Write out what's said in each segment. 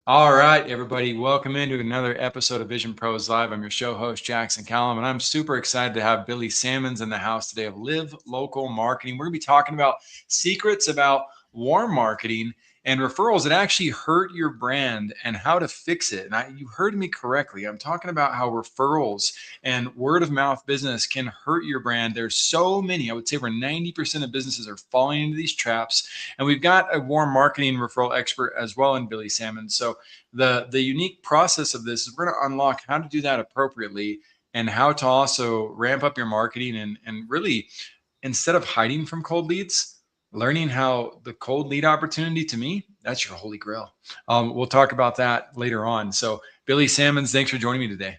All right, everybody, welcome into another episode of Vision Pros Live. I'm your show host, Jackson Calame, and I'm super excited to have Billy Sammons in the house today of Live Local Marketing. We're going to be talking about secrets about warm marketing and referrals that actually hurt your brand and how to fix it. And you heard me correctly. I'm talking about how referrals and word of mouth business can hurt your brand. There's so many. I would say over 90% of businesses are falling into these traps. And we've got a warm marketing referral expert as well in Billy Sammons. So the unique process of this is we're going to unlock how to do that appropriately and how to also ramp up your marketing and really, instead of hiding from cold leads, learning how the cold lead opportunity, to me, that's your holy grail. We'll talk about that later on. So Billy Sammons, thanks for joining me today.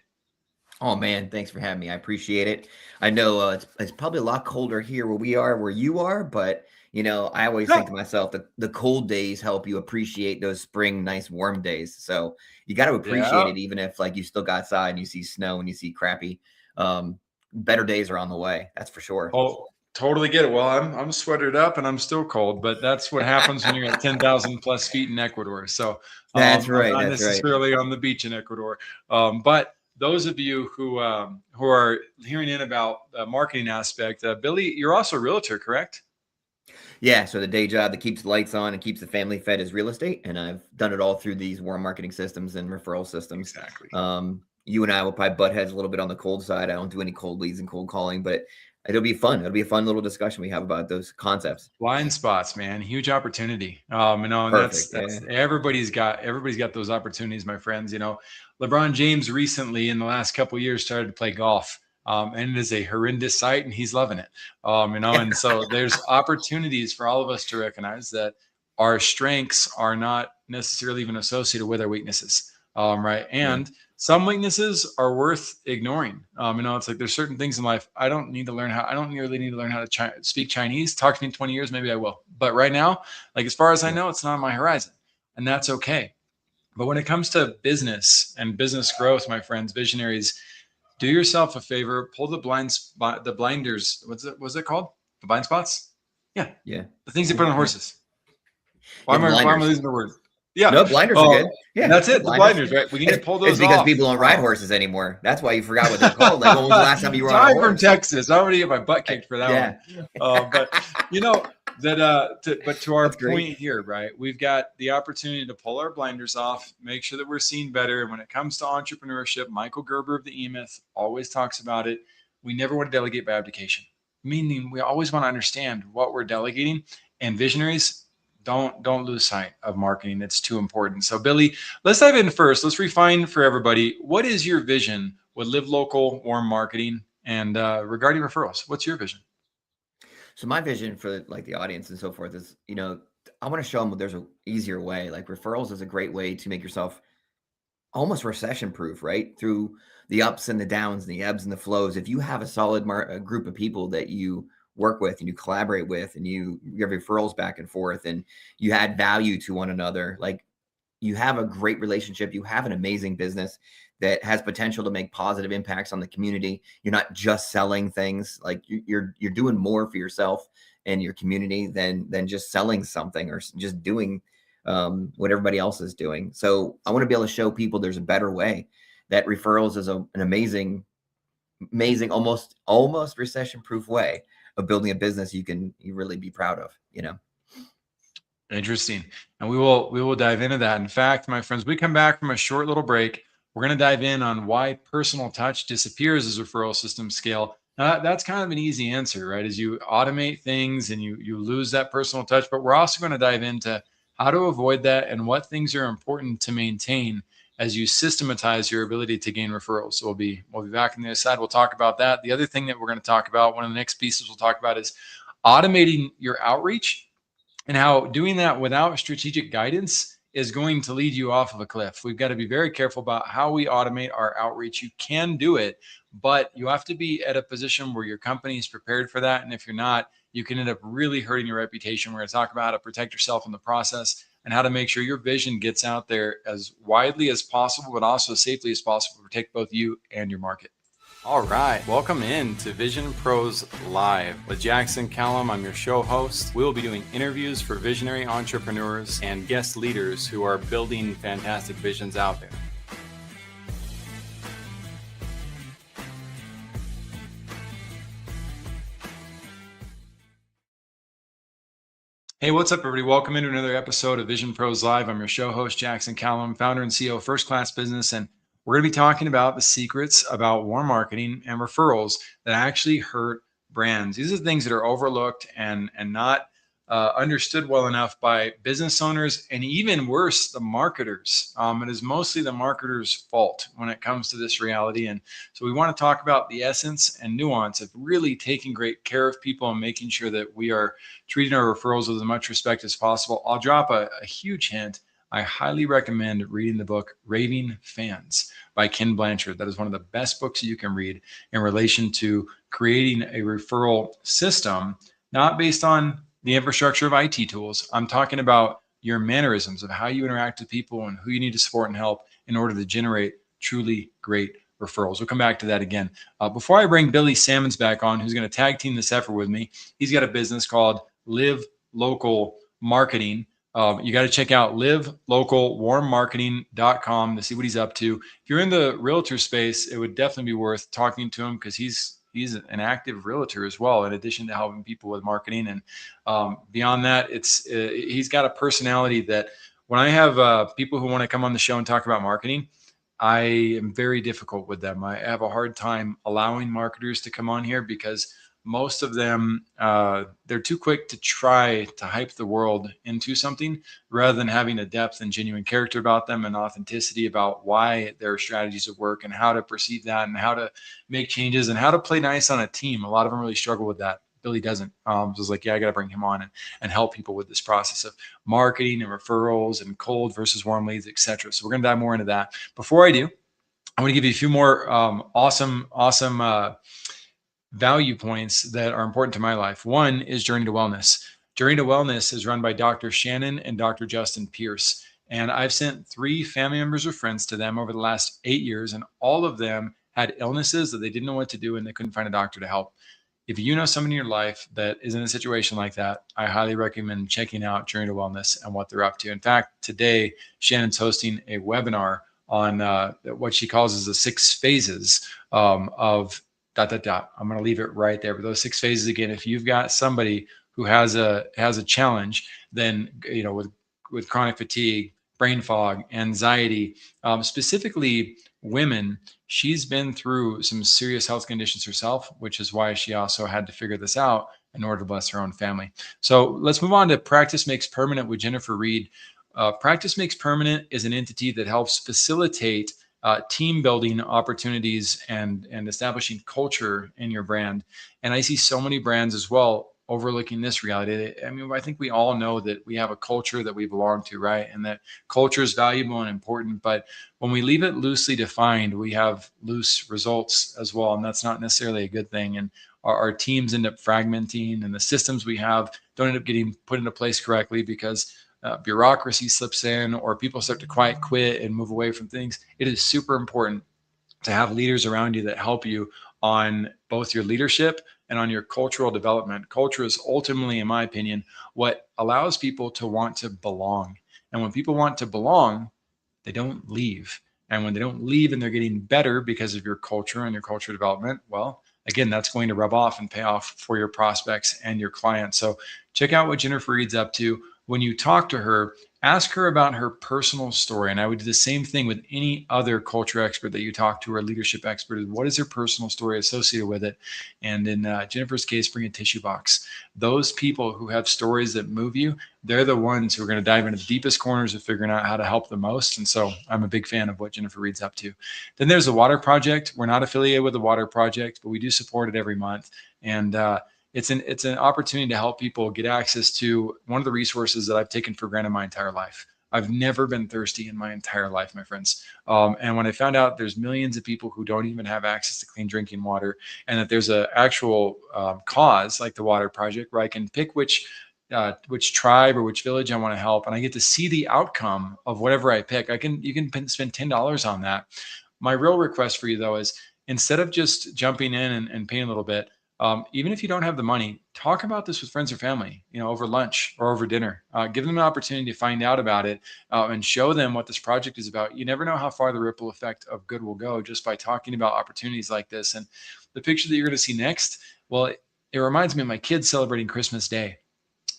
Oh man, thanks for having me. I appreciate it. I know it's probably a lot colder here where we are, where you are, but I always Yeah. think to myself that the cold days help you appreciate those spring, nice, warm days. So you got to appreciate Yeah. it, even if like you still got outside and you see snow and you see crappy. Better days are on the way. That's for sure. Oh, totally get it. Well, I'm sweatered up and I'm still cold, but that's what happens when you're at 10,000 plus feet in Ecuador. So That's I'm right. not That's right. necessarily on the beach in Ecuador. But those of you who are hearing in about the marketing aspect, Billy, you're also a realtor, correct? Yeah. So the day job that keeps the lights on and keeps the family fed is real estate, and I've done it all through these warm marketing systems and referral systems. Exactly. You and I will probably butt heads a little bit on the cold side. I don't do any cold leads and cold calling, but it'll be fun. It'll be a fun little discussion we have about those concepts. Blind spots, man, huge opportunity. And Perfect. that's Yeah. everybody's got those opportunities, my friends. LeBron James recently in the last couple of years started to play golf. And it is a horrendous sight, and he's loving it. And so there's opportunities for all of us to recognize that our strengths are not necessarily even associated with our weaknesses, right? Yeah. And some weaknesses are worth ignoring. It's like there's certain things in life I don't need to learn how. I don't really need to learn how to speak Chinese. Talk to me in 20 years, maybe I will. But right now, like as far as I Yeah. know, it's not on my horizon, and that's okay. But when it comes to business and business growth, my friends, visionaries, do yourself a favor. Pull the blinders. What's it called? The blind spots? Yeah, Yeah. the things you put Yeah. on Yeah. horses. Why Yeah. am The I why am I blinders. losing the word? Yeah. No, blinders are good. Yeah. That's The it. The blinders. blinders, right? We need to It's pull it's those because off. people don't ride horses anymore. That's why you forgot what they're called. Like, when was the last time you were So on a I'm from horse? Texas. I already get my butt kicked for that one. Yeah. But you know but to our That's great. point here, right? We've got the opportunity to pull our blinders off, make sure that we're seen better. And when it comes to entrepreneurship, Michael Gerber of the E-Myth always talks about it. We never want to delegate by abdication, meaning we always want to understand what we're delegating. And visionaries, don't lose sight of marketing. It's too important. So Billy, let's dive in first. Let's refine for everybody. What is your vision with Live Local, warm marketing, and regarding referrals? What's your vision? So my vision for like the audience and so forth is, I want to show them there's an easier way. Like referrals is a great way to make yourself almost recession proof, right? Through the ups and the downs, and the ebbs and the flows. If you have a solid a group of people that you work with and you collaborate with and you give referrals back and forth and you add value to one another, like you have a great relationship, you have an amazing business that has potential to make positive impacts on the community. You're not just selling things, like you're doing more for yourself and your community than just selling something or just doing what everybody else is doing. So I want to be able to show people there's a better way. That referrals is an amazing, almost recession proof way of building a business you really be proud of. Interesting. And we will dive into that. In fact, my friends, we come back from a short little break. We're going to dive in on why personal touch disappears as referral systems scale. Now, that's kind of an easy answer, right? As you automate things and you lose that personal touch, but we're also going to dive into how to avoid that and what things are important to maintain as you systematize your ability to gain referrals. So we'll be back on the other side. We'll talk about that. The other thing that we're going to talk about, one of the next pieces we'll talk about is automating your outreach and how doing that without strategic guidance is going to lead you off of a cliff. We've got to be very careful about how we automate our outreach. You can do it, but you have to be at a position where your company is prepared for that. And if you're not, you can end up really hurting your reputation. We're going to talk about how to protect yourself in the process and how to make sure your vision gets out there as widely as possible, but also as safely as possible to protect both you and your market. All right, welcome in to Vision Pros Live with Jackson Calame. I'm your show host. We will be doing interviews for visionary entrepreneurs and guest leaders who are building fantastic visions out there. Hey, what's up, everybody? Welcome into another episode of Vision Pros Live. I'm your show host, Jackson Calame, founder and CEO of First Class Business, and we're going to be talking about the secrets about warm marketing and referrals that actually hurt brands. These are things that are overlooked and not understood well enough by business owners, and even worse, the marketers. It is mostly the marketers' fault when it comes to this reality. And so we want to talk about the essence and nuance of really taking great care of people and making sure that we are treating our referrals with as much respect as possible. I'll drop a huge hint. I highly recommend reading the book Raving Fans by Ken Blanchard. That is one of the best books you can read in relation to creating a referral system, not based on the infrastructure of IT tools. I'm talking about your mannerisms of how you interact with people and who you need to support and help in order to generate truly great referrals. We'll come back to that again. Before I bring Billy Sammons back on, who's going to tag team this effort with me, he's got a business called Live Local Marketing. You got to check out livelocalwarmmarketing.com to see what he's up to. If you're in the realtor space, it would definitely be worth talking to him because he's an active realtor as well, in addition to helping people with marketing. And beyond that, he's got a personality that when I have people who want to come on the show and talk about marketing, I am very difficult with them. I have a hard time allowing marketers to come on here because most of them, they're too quick to try to hype the world into something rather than having a depth and genuine character about them and authenticity about why their strategies would work and how to perceive that and how to make changes and how to play nice on a team. A lot of them really struggle with that. Billy doesn't. So it's like, yeah, I got to bring him on and help people with this process of marketing and referrals and cold versus warm leads, etc. So we're going to dive more into that. Before I do, I want to give you a few more awesome value points that are important to my life. One is Journey to Wellness. Journey to Wellness is run by Dr. Shannon and Dr. Justin Pierce. And I've sent 3 family members or friends to them over the last 8 years, and all of them had illnesses that they didn't know what to do and they couldn't find a doctor to help. If you know someone in your life that is in a situation like that, I highly recommend checking out Journey to Wellness and what they're up to. In fact, today, Shannon's hosting a webinar on what she calls as the 6 phases of ... I'm going to leave it right there. But those 6 phases, again, if you've got somebody who has a challenge, then with chronic fatigue, brain fog, anxiety, specifically women, she's been through some serious health conditions herself, which is why she also had to figure this out in order to bless her own family. So let's move on to Practice Makes Permanent with Jennifer Reed. Practice Makes Permanent is an entity that helps facilitate team building opportunities and establishing culture in your brand. And I see so many brands as well overlooking this reality. I mean, I think we all know that we have a culture that we belong to, right? And that culture is valuable and important. But when we leave it loosely defined, we have loose results as well. And that's not necessarily a good thing. And our teams end up fragmenting, and the systems we have don't end up getting put into place correctly because bureaucracy slips in or people start to quit and move away from things. It is super important to have leaders around you that help you on both your leadership and on your cultural development. Culture is ultimately, in my opinion, what allows people to want to belong. And when people want to belong, they don't leave. And when they don't leave and they're getting better because of your culture and your culture development, well, again, that's going to rub off and pay off for your prospects and your clients. So check out what Jennifer Reed's up to. When you talk to her, ask her about her personal story. And I would do the same thing with any other culture expert that you talk to or leadership expert. What is her personal story associated with it? And in Jennifer's case, bring a tissue box. Those people who have stories that move you, they're the ones who are going to dive into the deepest corners of figuring out how to help the most. And so I'm a big fan of what Jennifer Reed's up to. Then there's the Water Project. We're not affiliated with the Water Project, but we do support it every month. And it's an opportunity to help people get access to one of the resources that I've taken for granted my entire life. I've never been thirsty in my entire life, my friends. And when I found out there's millions of people who don't even have access to clean drinking water, and that there's an actual cause like the Water Project where I can pick which tribe or which village I want to help, and I get to see the outcome of whatever I pick. You can spend $10 on that. My real request for you though is, instead of just jumping in and paying a little bit, even if you don't have the money, talk about this with friends or family, over lunch or over dinner. Give them an opportunity to find out about it and show them what this project is about. You never know how far the ripple effect of good will go just by talking about opportunities like this. And the picture that you're going to see next, well, it reminds me of my kids celebrating Christmas Day.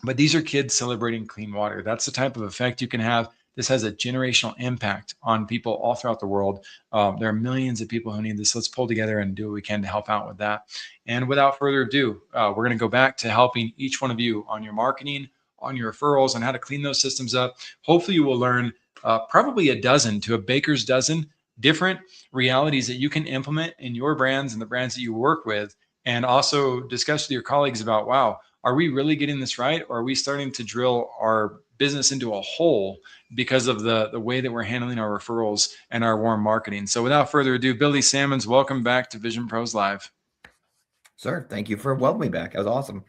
But these are kids celebrating clean water. That's the type of effect you can have. This has a generational impact on people all throughout the world. There are millions of people who need this. Let's pull together and do what we can to help out with that. And without further ado, we're going to go back to helping each one of you on your marketing, on your referrals, on how to clean those systems up. Hopefully you will learn probably a dozen to a baker's dozen different realities that you can implement in your brands and the brands that you work with, and also discuss with your colleagues about, wow, are we really getting this right? Or are we starting to drill our business into a hole because of the way that we're handling our referrals and our warm marketing? So without further ado, Billy Sammons, welcome back to Vision Pros Live. Sir, thank you for welcoming me back. That was awesome.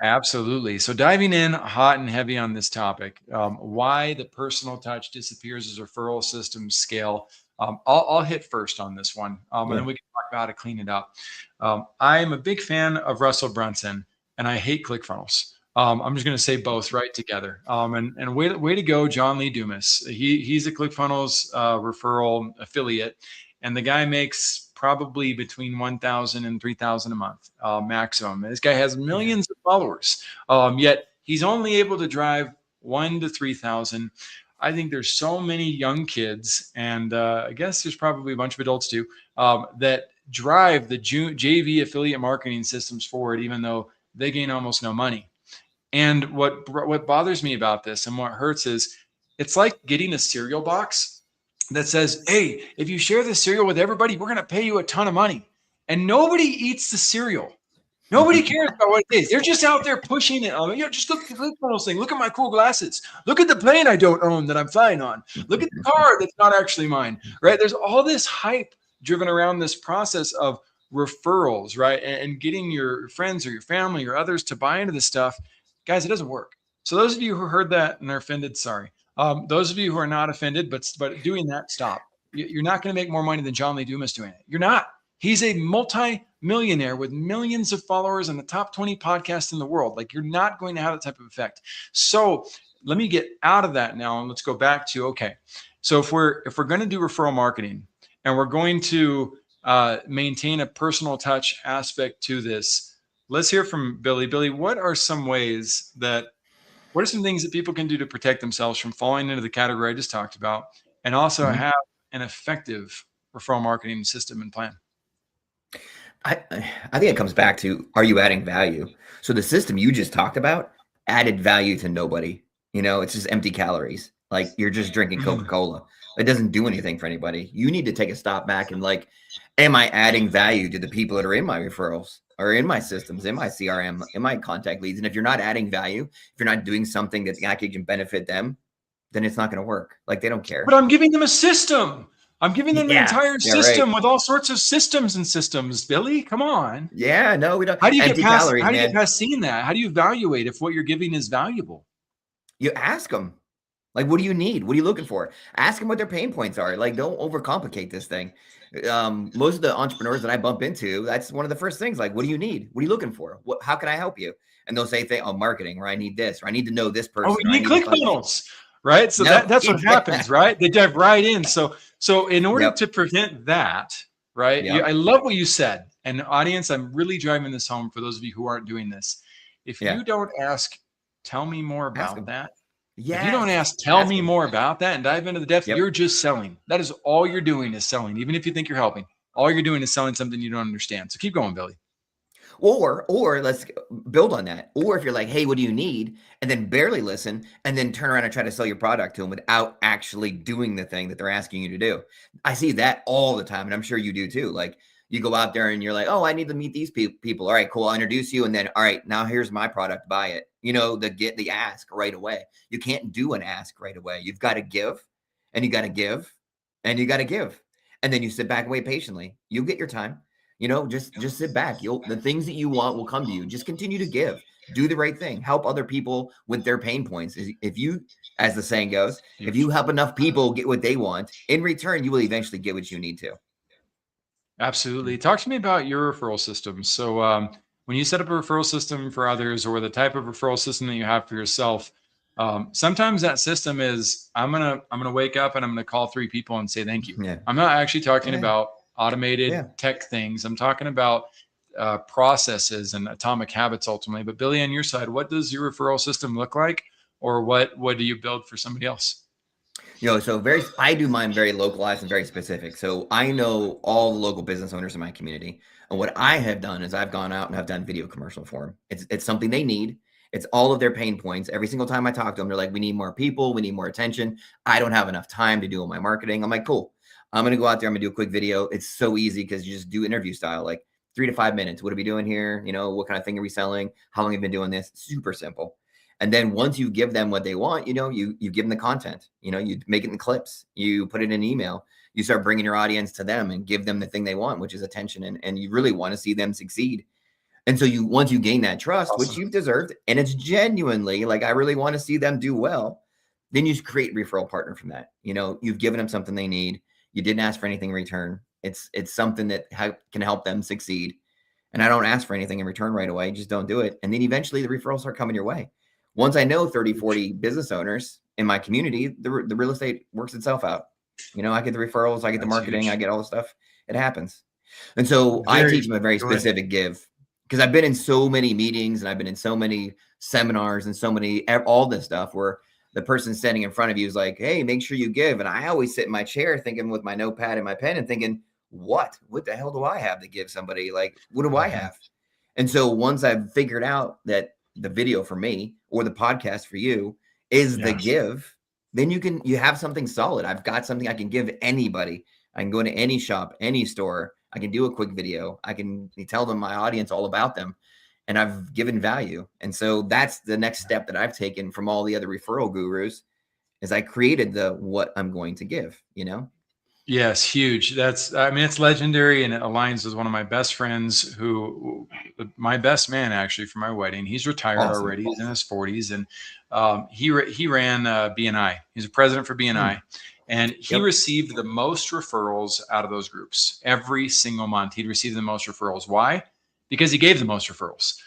Absolutely. So diving in hot and heavy on this topic, why the personal touch disappears as referral systems scale. I'll hit first on this one, and then we can talk about how to clean it up. I am a big fan of Russell Brunson, and I hate ClickFunnels. I'm just going to say both right together. And way to go, John Lee Dumas. He's a ClickFunnels referral affiliate, and the guy makes probably between 1,000 and 3,000 a month maximum. This guy has millions of followers, yet he's only able to drive 1,000 to 3,000. I think there's so many young kids, and I guess there's probably a bunch of adults too, that drive the JV affiliate marketing systems forward, even though they gain almost no money. And what bothers me about this and what hurts is it's like getting a cereal box that says, hey, if you share this cereal with everybody, we're going to pay you a ton of money. And nobody eats the cereal. Nobody cares about what it is. They're just out there pushing it. Just look at those things. Look at my cool glasses. Look at the plane I don't own that I'm flying on. Look at the car that's not actually mine, right? There's all this hype driven around this process of referrals, right? And getting your friends or your family or others to buy into this stuff. Guys, it doesn't work. So those of you who heard that and are offended, sorry. Those of you who are not offended, but doing that, stop. You're not going to make more money than John Lee Dumas doing it. You're not. He's a multi-millionaire with millions of followers and the top 20 podcasts in the world. Like, you're not going to have that type of effect. So let me get out of that now and let's go back to, okay, so if we're going to do referral marketing and we're going to maintain a personal touch aspect to this, let's hear from Billy. Billy, what are some things that people can do to protect themselves from falling into the category I just talked about, and also have an effective referral marketing system and plan? I think it comes back to, are you adding value? So the system you just talked about added value to nobody. It's just empty calories. Like, you're just drinking Coca-Cola. It doesn't do anything for anybody. You need to take a stop back and am I adding value to the people that are in my referrals or in my systems, in my CRM, in my contact leads? And if you're not adding value, if you're not doing something that actually can benefit them, then it's not going to work. Like, they don't care. But I'm giving them a system. I'm giving them an entire system with all sorts of systems, Billy. Come on. Yeah, no, we don't. How do you get past seeing that? How do you evaluate if what you're giving is valuable? You ask them, like, what do you need? What are you looking for? Ask them what their pain points are. Like, don't overcomplicate this thing. Most of the entrepreneurs that I bump into, that's one of the first things. Like, what do you need? What are you looking for? How can I help you? And they'll say, marketing, or I need this, or I need to know this person. Oh, we need ClickFunnels, right? So that's what happens, right? They dive right in. So in order to prevent that, right? I love what you said. And audience, I'm really driving this home for those of you who aren't doing this. If you don't ask, tell me more about that. If you don't ask, tell me more about that and dive into the depth, you're just selling. That is all you're doing is selling. Even if you think you're helping, all you're doing is selling something you don't understand. So keep going, Billy. Or let's build on that. Or if you're like, hey, what do you need? And then barely listen and then turn around and try to sell your product to them without actually doing the thing that they're asking you to do. I see that all the time. And I'm sure you do too. Like, you go out there and you're like, oh, I need to meet these people. All right, cool. I'll introduce you. And then, all right, now here's my product. Buy it. Get the ask right away. You can't do an ask right away. You've got to give, and you got to give, and you got to give. And then you sit back and wait patiently. You'll get your time. Just sit back. The things that you want will come to you. Just continue to give. Do the right thing. Help other people with their pain points. If you, as the saying goes, if you help enough people get what they want, in return, you will eventually get what you need to. Absolutely. Talk to me about your referral system. So, when you set up a referral system for others, or the type of referral system that you have for yourself, sometimes that system is I'm gonna wake up and I'm gonna call 3 people and say thank you. Yeah. I'm not actually talking Yeah. about automated Yeah. tech things. I'm talking about processes and atomic habits ultimately. But Billy, on your side, what does your referral system look like, or what do you build for somebody else? So I do mine very localized and very specific. So I know all the local business owners in my community. And what I have done is I've gone out and I've done video commercial for them. It's something they need. It's all of their pain points. Every single time I talk to them, they're like, we need more people. We need more attention. I don't have enough time to do all my marketing. I'm like, cool. I'm going to go out there. I'm going to do a quick video. It's so easy because you just do interview style, like 3 to 5 minutes. What are we doing here? What kind of thing are we selling? How long have you been doing this? Super simple. And then once you give them what they want, you give them the content, you make it in clips, you put it in an email, you start bringing your audience to them and give them the thing they want, which is attention. And you really want to see them succeed. And so once you gain that trust, which Awesome. you've deserved, and it's genuinely like, I really want to see them do well, then you create a referral partner from that. You've given them something they need. You didn't ask for anything in return. It's something that can help them succeed. And I don't ask for anything in return right away. Just don't do it. And then eventually the referrals start coming your way. Once I know 30, 40 business owners in my community, the real estate works itself out. I get the referrals, I get the That's marketing, I huge. get all the stuff. It happens. And so I Very teach them a very Go ahead. specific give, because I've been in so many meetings and I've been in so many seminars and all this stuff where the person standing in front of you is like, hey, make sure you give. And I always sit in my chair thinking with my notepad and my pen and thinking, what the hell do I have to give somebody? Like, what do I Mhm. have? And so once I've figured out that the video for me or the podcast for you is the Yeah. give, then you have something solid. I've got something I can give anybody. I can go into any shop, any store. I can do a quick video. I can tell them, my audience, all about them, and I've given value. And so that's the next step that I've taken from all the other referral gurus, is I created the what I'm going to give. Yes, huge. I mean, it's legendary, and it aligns with one of my best friends my best man actually for my wedding. He's retired Awesome. already. He's in his 40s, and he ran BNI. He's a president for Hmm. BNI, and he Yep. received the most referrals out of those groups every single month. He'd receive the most referrals. Why? Because he gave the most referrals.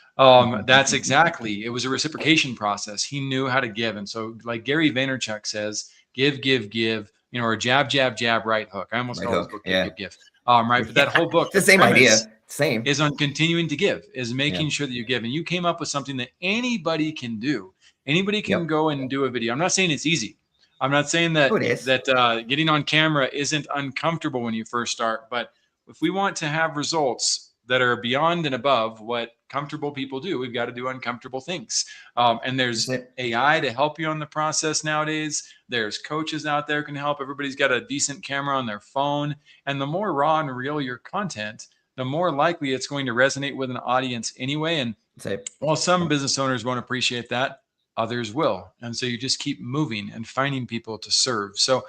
That's exactly. It was a reciprocation process. He knew how to give, and so like Gary Vaynerchuk says, give, give, give, or jab, jab, jab, right hook. I almost Right call his hook. book Give, Yeah. Give, Give. Right. But that Yeah. whole book, It's the the same premise idea. Same. is on continuing to give, is Yeah. making sure that you give. And you came up with something that anybody can do. Anybody can Yep. go and do a video. I'm not saying it's easy. I'm not saying Oh, that it is. getting on camera isn't uncomfortable when you first start. But if we want to have results that are beyond and above what comfortable people do, we've got to do uncomfortable things. And That's there's it. AI to help you on the process nowadays. There's coaches out there who can help. Everybody's got a decent camera on their phone. And the more raw and real your content, the more likely it's going to resonate with an audience anyway. And That's it. while some Yep. business owners won't appreciate that, others will. And so you just keep moving and finding people to serve. So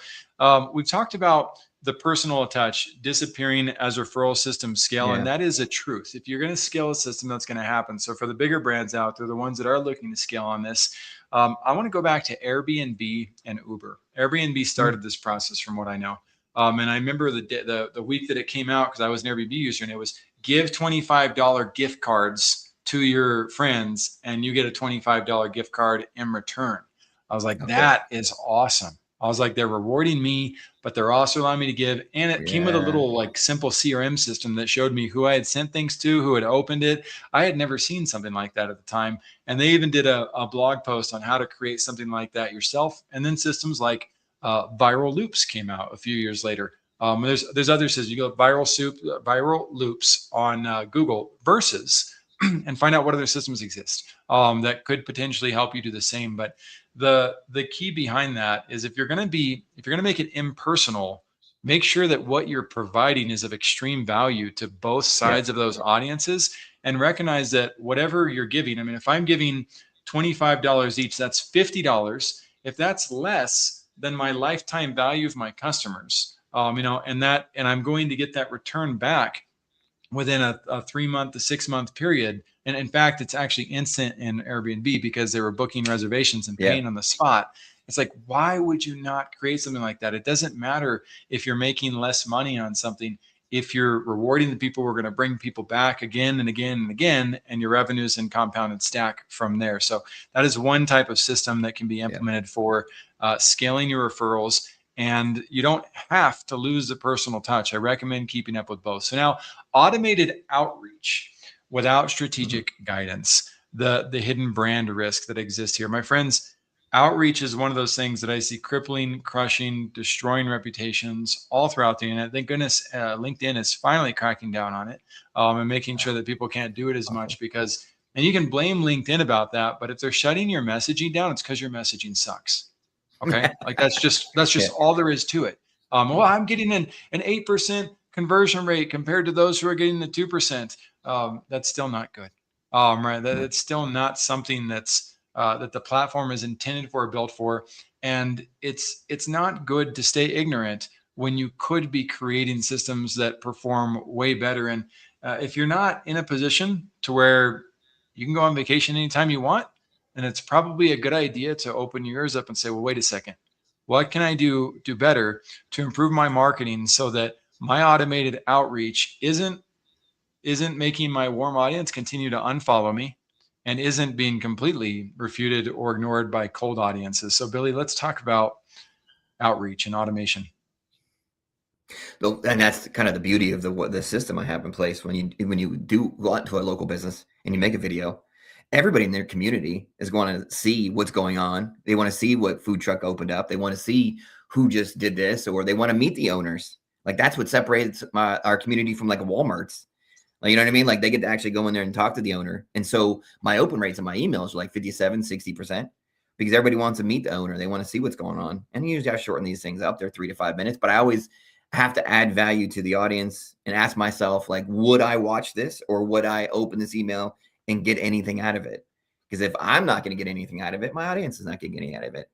we've talked about the personal touch disappearing as referral systems scale. And Yeah. that is a truth. If you're going to scale a system, that's going to happen. So for the bigger brands out there, the ones that are looking to scale on this, I want to go back to Airbnb and Uber. Airbnb Mm. started this process from what I know. And I remember the week that it came out, because I was an Airbnb user, and it was give $25 gift cards to your friends and you get a $25 gift card in return. I was like, Oh, cool. that is awesome. I was like, they're rewarding me, but they're also allowing me to give. And it came with a Yeah. little like simple CRM system that showed me who I had sent things to, who had opened it. I had never seen something like that at the time. And they even did a blog post on how to create something like that yourself. And then systems like viral loops came out a few years later. There's other systems. You go viral loops on Google versus and find out what other systems exist that could potentially help you do the same. But the key behind that is if you're going to make it impersonal, make sure that what you're providing is of extreme value to both Yep. sides of those audiences, and recognize that whatever you're giving, I mean, if I'm giving $25 each, that's $50. If that's less than my lifetime value of my customers, and I'm going to get that return back within a 3 month to 6 month period. And in fact, it's actually instant in Airbnb because they were booking reservations and paying Yep. on the spot. It's like, why would you not create something like that? It doesn't matter if you're making less money on something. if you're rewarding the people, we're going to bring people back again and again and again, and your revenues and compounded stack from there. So that is one type of system that can be Yeah. implemented for scaling your referrals. And you don't have to lose the personal touch. I recommend keeping up with both. So now, automated outreach without strategic guidance, the hidden brand risk that exists here. My friends, outreach is one of those things that I see crippling, crushing, destroying reputations all throughout the internet. Thank goodness LinkedIn is finally cracking down on it and making sure that people can't do it as much, because, and you can blame LinkedIn about that, but if they're shutting your messaging down, it's because your messaging sucks. Okay. Like that's just Yeah. all there is to it. Well, I'm getting an 8% conversion rate compared to those who are getting the 2%. That's still not good. Right. That's still not something that's that the platform is intended for or built for. And it's not good to stay ignorant when you could be creating systems that perform way better. And if you're not in a position to where you can go on vacation anytime you want, then it's probably a good idea to open your ears up and say, well, wait a second, what can I do better to improve my marketing so that my automated outreach isn't making my warm audience continue to unfollow me and isn't being completely refuted or ignored by cold audiences. So Billy, let's talk about outreach and automation. And that's kind of the beauty of the system I have in place. When you do go out to a local business and you make a video, everybody in their community is going to see what's going on. They want to see what food truck opened up. They want to see who just did this, or they want to meet the owners. Like that's what separates our community from like a Walmart's. Like, you know what I mean? Like they get to actually go in there and talk to the owner. And so my open rates on my emails are like 57, 60%, because everybody wants to meet the owner. They want to see what's going on. And usually I shorten these things up. They're 3 to 5 minutes, but I always have to add value to the audience and ask myself, like, would I watch this, or would I open this email and get anything out of it? Because if I'm not going to get anything out of it, my audience is not going to get anything out of it.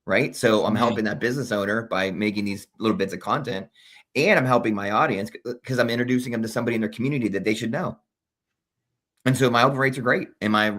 Right. So I'm helping that business owner by making these little bits of content, and I'm helping my audience because I'm introducing them to somebody in their community that they should know. And so my open rates are great. And my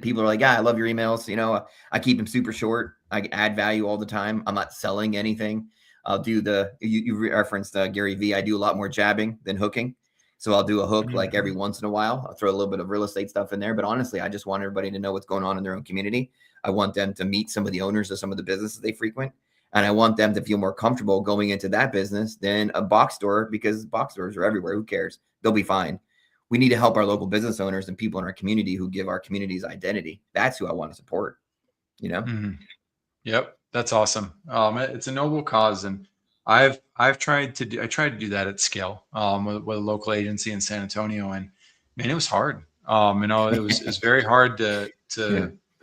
people are like, yeah, I love your emails. You know, I keep them super short. I add value all the time. I'm not selling anything. I'll do you referenced Gary V. I do a lot more jabbing than hooking. So I'll do a hook like every once in a while. I'll throw a little bit of real estate stuff in there. But honestly, I just want everybody to know what's going on in their own community. I want them to meet some of the owners of some of the businesses they frequent. And I want them to feel more comfortable going into that business than a box store, because box stores are everywhere. Who cares? They'll be fine. We need to help our local business owners and people in our community who give our communities identity. That's who I want to support, you know? Yep. That's awesome. It's a noble cause. And I tried to do that at scale with a local agency in San Antonio, and man, it was hard. It's very hard to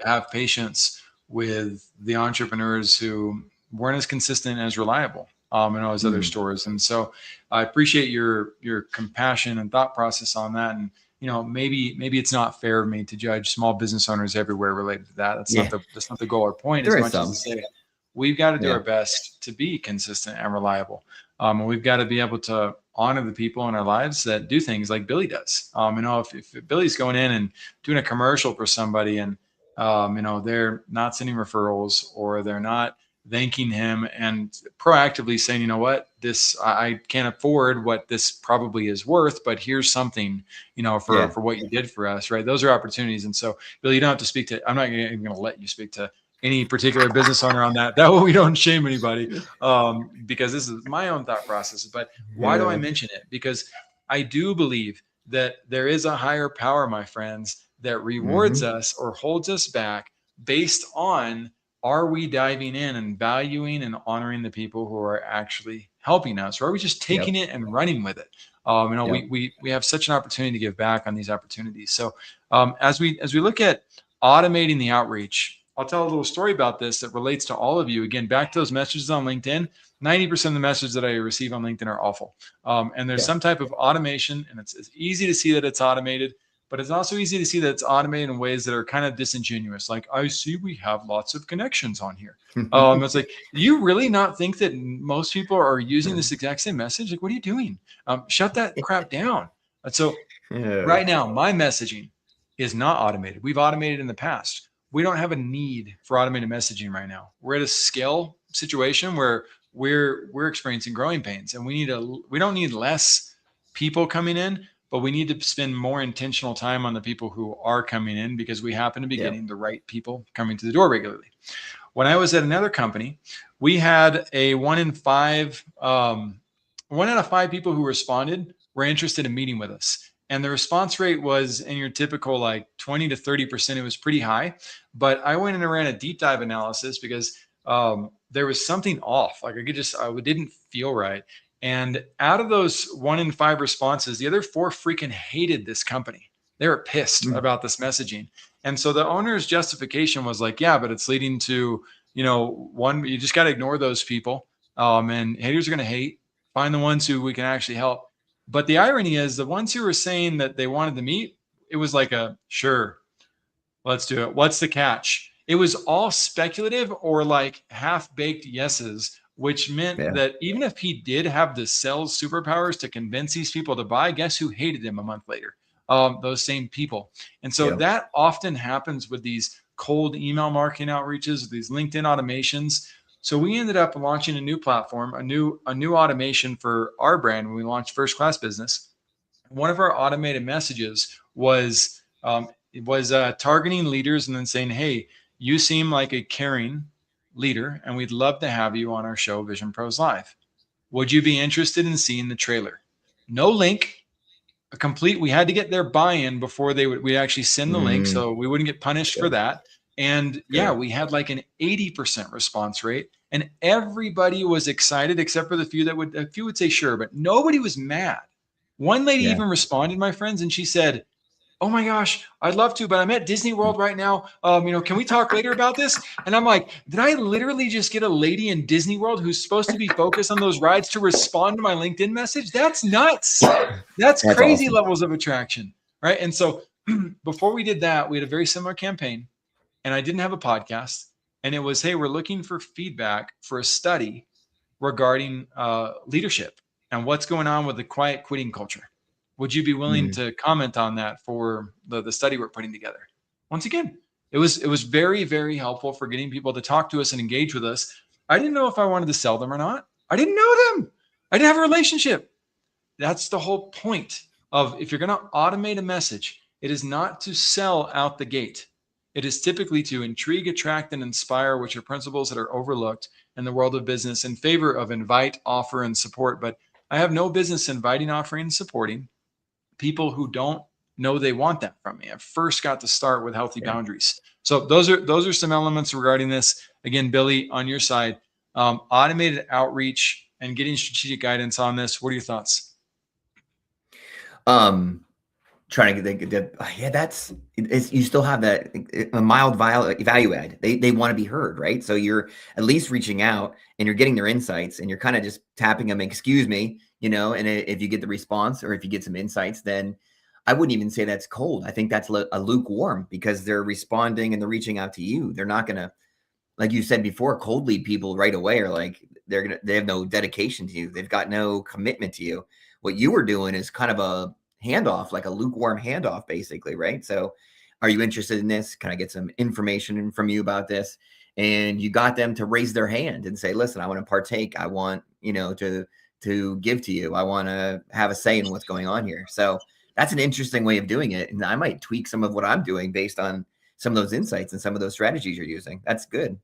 have patience with the entrepreneurs who weren't as consistent and as reliable as other stores. And so I appreciate your compassion and thought process on that. And maybe it's not fair of me to judge small business owners everywhere related to that. That's not the goal or point, as much as to say we've got to do our best to be consistent and reliable. And we've got to be able to honor the people in our lives that do things like Billy does. If Billy's going in and doing a commercial for somebody, and they're not sending referrals, or they're not thanking him and proactively saying, you know what, I can't afford what this probably is worth, but here's something, for what you did for us, right? Those are opportunities. And so, Billy, you don't have to speak to, I'm not even going to let you speak to any particular business owner on that. That way we don't shame anybody, because this is my own thought process. But why do I mention it? Because I do believe that there is a higher power, my friends, that rewards us or holds us back based on, are we diving in and valuing and honoring the people who are actually helping us, or are we just taking it and running with it? We have such an opportunity to give back on these opportunities. So as we look at automating the outreach, I'll tell a little story about this that relates to all of you. Again, back to those messages on LinkedIn. 90% of the messages that I receive on LinkedIn are awful. And there's some type of automation, and it's easy to see that it's automated, but it's also easy to see that it's automated in ways that are kind of disingenuous. Like, I see we have lots of connections on here. It's like, do you really not think that most people are using this exact same message? Like, what are you doing? Shut that crap down. And so right now, my messaging is not automated. We've automated in the past. We don't have a need for automated messaging right now. We're at a scale situation where we're experiencing growing pains, and we don't need less people coming in, but we need to spend more intentional time on the people who are coming in because we happen to be Yep. getting the right people coming to the door regularly. When I was at another company, we had a 1 out of 5 people who responded were interested in meeting with us. And the response rate was in your typical like 20 to 30%. It was pretty high. But I went and ran a deep dive analysis because there was something off. Like I didn't feel right. And out of those 1 in 5 responses, the other 4 freaking hated this company. They were pissed Mm. about this messaging. And so the owner's justification was like, yeah, but it's leading to, one, you just got to ignore those people. And haters are going to hate. Find the ones who we can actually help. But the irony is the ones who were saying that they wanted to meet, it was like sure, let's do it. What's the catch? It was all speculative or like half baked yeses, which meant Yeah. that even if he did have the sales superpowers to convince these people to buy, guess who hated him a month later? Those same people. And so Yep. that often happens with these cold email marketing outreaches, these LinkedIn automations. So we ended up launching a new platform, a new automation for our brand when we launched First Class Business. One of our automated messages was targeting leaders and then saying, "Hey, you seem like a caring leader, and we'd love to have you on our show, Vision Pros Live. Would you be interested in seeing the trailer?" No link, a complete. We had to get their buy-in before we actually send the link, Mm. so we wouldn't get punished for Good. that. And yeah, Good. we had like an 80% response rate, and everybody was excited except for a few would say sure, but nobody was mad. One lady Yeah. even responded, my friends, and she said, "Oh my gosh, I'd love to, but I'm at Disney World right now. Can we talk later about this?" And I'm like, did I literally just get a lady in Disney World who's supposed to be focused on those rides to respond to my LinkedIn message? That's nuts. That's That's crazy awesome. levels of attraction, right? And so before we did that, we had a very similar campaign, and I didn't have a podcast. And it was, hey, we're looking for feedback for a study regarding leadership and what's going on with the quiet quitting culture. Would you be willing Mm. to comment on that for the study we're putting together? Once again, it was very, very helpful for getting people to talk to us and engage with us. I didn't know if I wanted to sell them or not. I didn't know them. I didn't have a relationship. That's the whole point of, if you're going to automate a message, it is not to sell out the gate. It is typically to intrigue, attract, and inspire, which are principles that are overlooked in the world of business in favor of invite, offer, and support. But I have no business inviting, offering, and supporting people who don't know they want that from me. I first got to start with healthy Yeah. boundaries. So those are some elements regarding this. Again, Billy, on your side, automated outreach and getting strategic guidance on this. What are your thoughts? Um, Trying to get yeah, it's you still have that a mild value add. They want to be heard, right? So you're at least reaching out and you're getting their insights and you're kind of just tapping them, excuse me, and if you get the response or if you get some insights, then I wouldn't even say that's cold. I think that's a lukewarm because they're responding and they're reaching out to you. They're not gonna, like you said before, cold lead people right away are like they have no dedication to you. They've got no commitment to you. What you were doing is kind of a handoff, like a lukewarm handoff, basically, right? So, are you interested in this? Can I get some information from you about this? And you got them to raise their hand and say, "Listen, I want to partake. I want to give to you. I want to have a say in what's going on here." So that's an interesting way of doing it, and I might tweak some of what I'm doing based on some of those insights and some of those strategies you're using. That's good.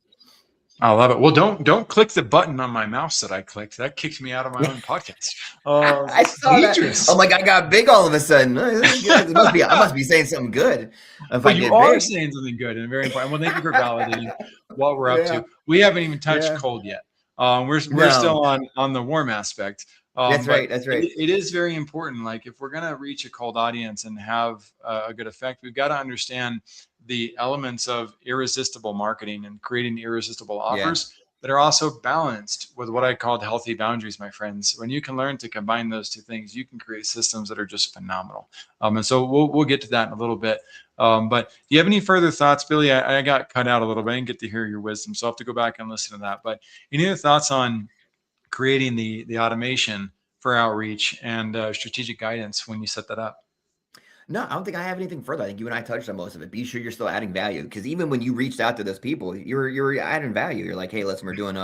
I love it. Well, don't click the button on my mouse that I clicked. That kicked me out of my Yeah. own podcast. I It's saw that. I'm dangerous. like, I got big all of a sudden. It must be, I must be saying something good if I Well, you get are big. saying something good and very important. Well, thank you for validating what we're up Yeah. to. We haven't even touched Yeah. cold yet. We're No, still on the warm aspect. that's But right. That's right. it is very important. Like, if we're gonna reach a cold audience and have a good effect, we've got to understand the elements of irresistible marketing and creating irresistible Yeah. offers that are also balanced with what I called healthy boundaries, my friends. When you can learn to combine those two things, you can create systems that are just phenomenal. And so we'll get to that in a little bit. But do you have any further thoughts, Billy? I got cut out a little bit. I didn't get to hear your wisdom, so I'll have to go back and listen to that. But any other thoughts on creating the automation for outreach and strategic guidance when you set that up? No, I don't think I have anything further. I think you and I touched on most of it. Be sure you're still adding value because even when you reached out to those people, you're adding value. You're like, hey, listen, we're doing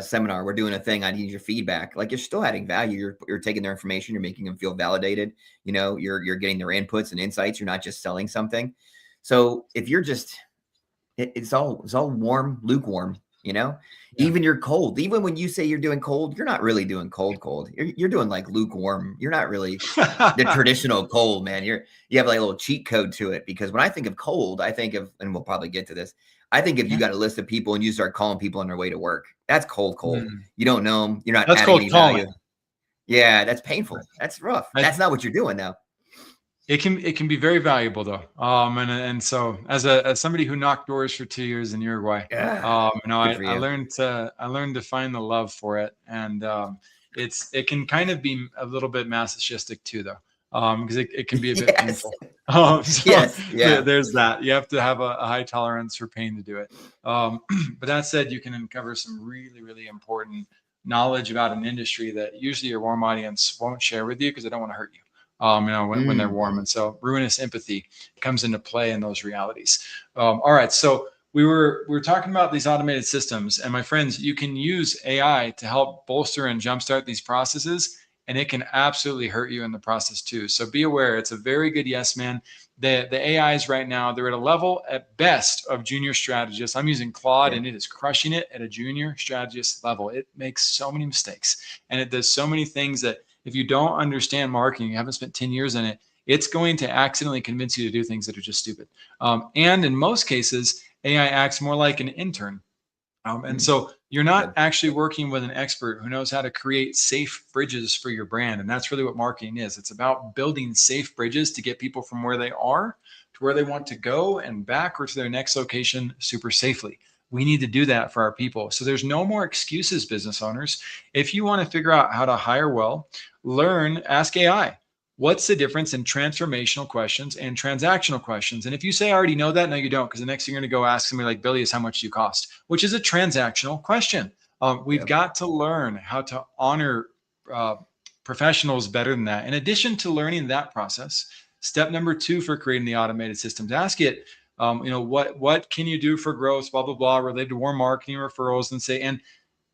seminar, we're doing a thing, I need your feedback. Like, you're still adding value. You're taking their information, you're making them feel validated. You know, you're getting their inputs and insights. You're not just selling something. So if you're just, it's all warm, lukewarm, you know. Yeah. Even you're cold, even when you say you're doing cold, you're not really doing cold. You're doing like lukewarm. You're not really the traditional cold, man. You have like a little cheat code to it, because when I think of cold, I think of, and we'll probably get to this, I think if you Yeah. got a list of people and you start calling people on their way to work, that's cold. Mm. You don't know them. You're not That's adding called any calling. value. Yeah, that's painful. That's rough. I, That's not what you're doing now. it can be very valuable though. And so as somebody who knocked doors for 2 years in Uruguay, Ah, good for I you. learned to find the love for it, and it can kind of be a little bit masochistic too though, because it can be a bit Yes. painful. So Yes. Yeah. there's that. You have to have a high tolerance for pain to do it. But that said, you can uncover some really, really important knowledge about an industry that usually your warm audience won't share with you because they don't want to hurt you. When they're Mm. warm. And so ruinous empathy comes into play in those realities. All right. So we were talking about these automated systems, and my friends, you can use AI to help bolster and jumpstart these processes, and it can absolutely hurt you in the process too. So be aware, it's a very good yes man. The AIs right now, they're at a level at best of junior strategists. I'm using Claude, Yeah. and it is crushing it at a junior strategist level. It makes so many mistakes, and it does so many things that if you don't understand marketing, you haven't spent 10 years in it, it's going to accidentally convince you to do things that are just stupid. And in most cases, AI acts more like an intern. And Mm. so you're not Good. actually working with an expert who knows how to create safe bridges for your brand. And that's really what marketing is. It's about building safe bridges to get people from where they are to where they want to go and back, or to their next location super safely. We need to do that for our people. So there's no more excuses, business owners. If you want to figure out how to hire well, learn, ask AI. What's the difference in transformational questions and transactional questions? And if you say I already know that, no, you don't, because the next thing you're going to go ask somebody like Billy is how much do you cost, which is a transactional question. We've Yep. got to learn how to honor uh, professionals better than that. In addition to learning that process, step number 2 for creating the automated systems, ask it, what can you do for growth, blah, blah, blah, related to warm marketing referrals, and say, and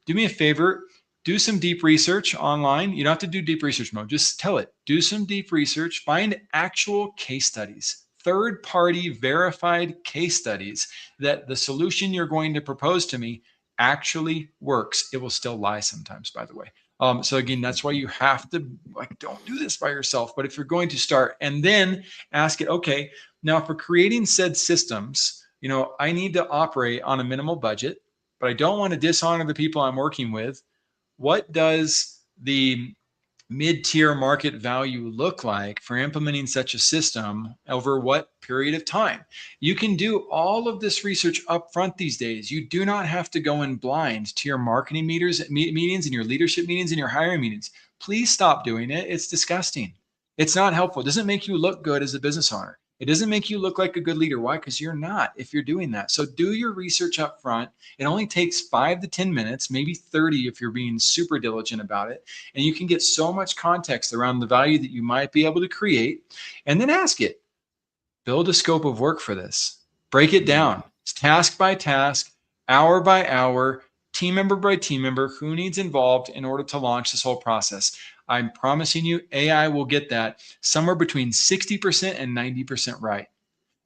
do me a favor, do some deep research online. You don't have to do deep research mode. Just tell it, do some deep research, find actual case studies, third party verified case studies that the solution you're going to propose to me actually works. It will still lie sometimes, by the way. So again, that's why you have to, like, don't do this by yourself. But if you're going to start, and then ask it, okay, now for creating said systems, I need to operate on a minimal budget, but I don't want to dishonor the people I'm working with. What does the mid-tier market value look like for implementing such a system over what period of time? You can do all of this research up front these days. You do not have to go in blind to your marketing meetings and your leadership meetings and your hiring meetings. Please stop doing it. It's disgusting. It's not helpful. It doesn't make you look good as a business owner. It doesn't make you look like a good leader. Why? Because you're not, if you're doing that. So do your research up front. It only takes 5 to 10 minutes, maybe 30 if you're being super diligent about it. And you can get so much context around the value that you might be able to create. And then ask it, build a scope of work for this, break it Mm. down, task by task, hour by hour, team member by team member, who needs involved in order to launch this whole process. I'm promising you, AI will get that somewhere between 60% and 90% right.